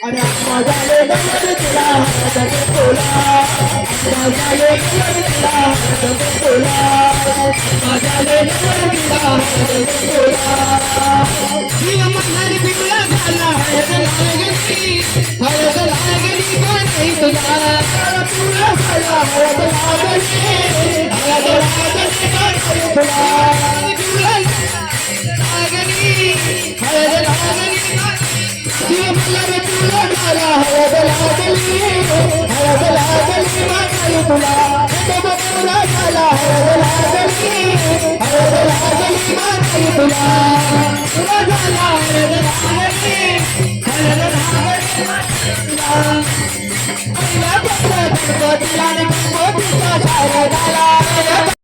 अरे मजाले गले तुला हरदम तुला मजाले गले तुला हरदम तुला मजाले गले तुला हरदम तुला ये मनर बिगड़ा झाला हरद लागली का नाही तुला तुला झाला हरद लागली का नाही तुला हरद लागली मनर तुला झाला हरद लागली मागली तुला तुला झाला हरद लागली मागली तुला तुला झाला हरद लागली पहिला पत्र गणपतीला गणपतीचा शारदाला